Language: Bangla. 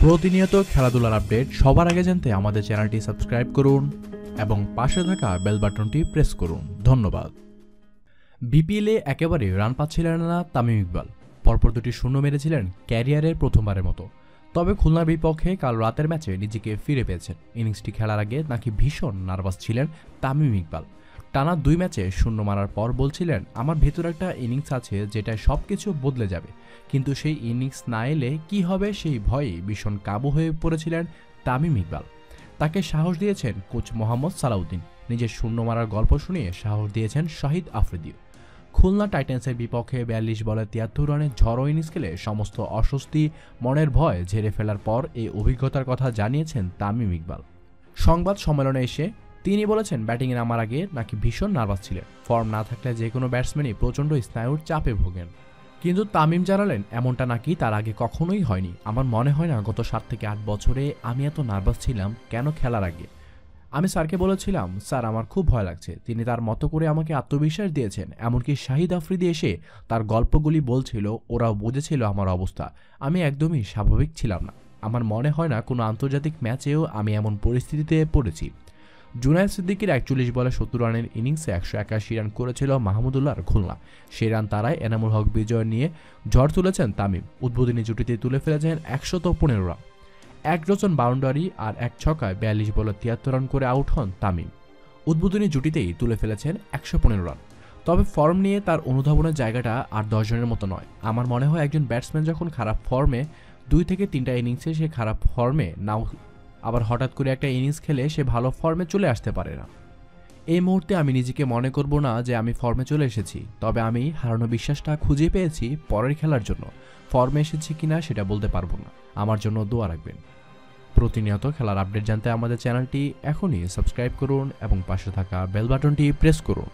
প্রতিনিয়ত খেলাধুলার আপডেট সবার আগে জানতে আমাদের চ্যানেলটি সাবস্ক্রাইব করুন এবং পাশে থাকা বেল বাটনটি প্রেস করুন। ধন্যবাদ। বিপিএলে একেবারে রান পাচ্ছিলেন না তামিম ইকবাল। পরপর দুটি শূন্য মেরেছিলেন ক্যারিয়ারের প্রথমবারের মতো। তবে খুলনার বিপক্ষে কাল রাতের ম্যাচে নিজেকে ফিরে পেয়েছেন। ইনিংসটি খেলার আগে নাকি ভীষণ নার্ভাস ছিলেন তামিম ইকবাল। টানা 2 ম্যাচে শূন্য মারার পর বলছিলেন, আমার ভেতর একটা ইনিংস আছে যেটা সবকিছু বদলে যাবে, কিন্তু সেই ইনিংস না এলে কি হবে সেই ভয়ে ভীষণ কাবু হয়ে পড়েছিলেন তামিম ইকবাল। তাকে সাহস দিয়েছেন কোচ মোহাম্মদ সালাউদ্দিন। নিজের শূন্য মারার গল্প শুনিয়ে সাহস দিয়েছেন শাহিদ আফ্রিদিও। খুলনা টাইটান্সের বিপক্ষে 42 বলে 73 রানের ঝড়ো ইনিংস খেলে সমস্ত অস্বস্তি মনের ভয় ঝেড়ে ফেলার পর এই অভিজ্ঞতার কথা জানিয়েছেন তামিম ইকবাল। সংবাদ সম্মেলনে এসে তিনি বলেছেন, ব্যাটিংয়ে নামার আগে নাকি ভীষণ নার্ভাস ছিলেন। ফর্ম না থাকলে যে কোনো ব্যাটসম্যানই প্রচণ্ড স্নায়ুর চাপে ভোগেন, কিন্তু তামিম জানালেন এমনটা নাকি তার আগে কখনোই হয়নি। আমার মনে হয় না গত 7 থেকে 8 বছরে আমি এত নার্ভাস ছিলাম কেন খেলার আগে। আমি স্যারকে বলেছিলাম, স্যার আমার খুব ভয় লাগছে। তিনি তার মতো করে আমাকে আত্মবিশ্বাস দিয়েছেন। এমনকি শাহিদ আফ্রিদি এসে তার গল্পগুলি বলছিল, ওরাও বুঝেছিল আমার অবস্থা। আমি একদমই স্বাভাবিক ছিলাম না। আমার মনে হয় না কোনো আন্তর্জাতিক ম্যাচেও আমি এমন পরিস্থিতিতে পড়েছি। জুনায়েদ সিদ্দিকীর 41 বলে 70 রানের ইনিংসে 181 রান করেছিল মাহমুদুল্লাহর খুলনা। সেই রান তারাই এনামুল হক বিজয় নিয়ে ঝড় তুলেছেন তামিম। উদ্বোধনী জুটিতে তুলে ফেলেছেন 115 রান, 1 ডজন বাউন্ডারি আর 1 ছক্কায় 42 বলে 73 রান করে আউট হন তামিম। উদ্বোধনী জুটিতেই তুলে ফেলেছেন 115 রান। তবে ফর্ম নিয়ে তার অনুধাবনের জায়গাটা আর 10 জনের মতো নয়। আমার মনে হয় একজন ব্যাটসম্যান যখন খারাপ ফর্মে 2 থেকে 3টা ইনিংসে সে খারাপ ফর্মে নাও, আবার হঠাৎ করে একটা ইনিংস খেলে সে ভালো ফর্মে চলে আসতে পারে না। এই মুহূর্তে আমি নিজেকে মনে করব না যে আমি ফর্মে চলে এসেছি, তবে আমি হারানো বিশ্বাসটা খুঁজে পেয়েছি পরের খেলার জন্য। ফর্মে এসেছি কিনা সেটা বলতে পারবো না। আমার জন্য দোয়া রাখবেন। প্রতিনিয়ত খেলার আপডেট জানতে আমাদের চ্যানেলটি এখনই সাবস্ক্রাইব করুন এবং পাশে থাকা বেল বাটনটি প্রেস করুন।